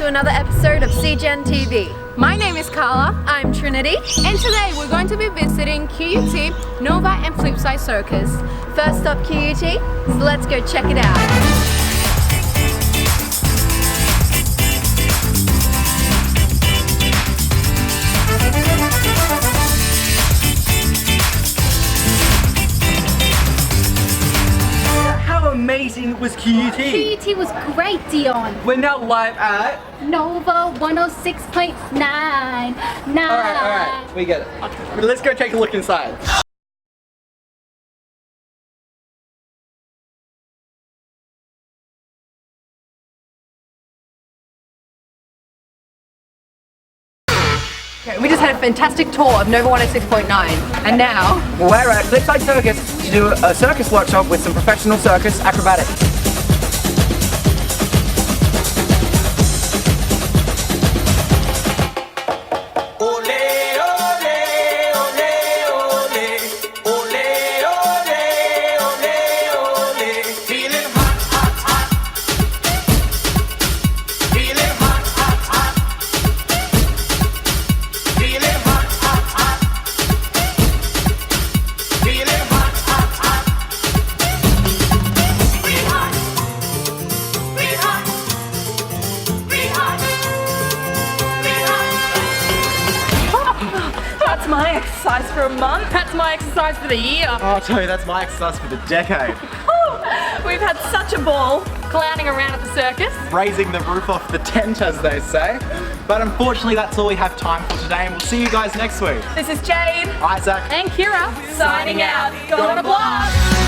to another episode of CGEN TV. My name is Carla. I'm Trinity. And today we're going to be visiting QUT, Nova and Flipside Circus. First up QUT, so let's go check it out. Amazing was QUT. QUT was great, Dion. We're now live at Nova 106.9. Alright, we get it. Let's go take a look inside. Okay, we just had a fantastic tour of Nova 106.9 and now We're at Flipside Circus to do a circus workshop with some professional circus acrobatics. That's my exercise for a month. That's my exercise for the year. Oh, I'll tell you, that's my exercise for the decade. We've had such a ball clowning around at the circus. Raising the roof off the tent, as they say. But unfortunately, that's all we have time for today, and we'll see you guys next week. This is Jade, Isaac, and Kira signing out. Go on a blast!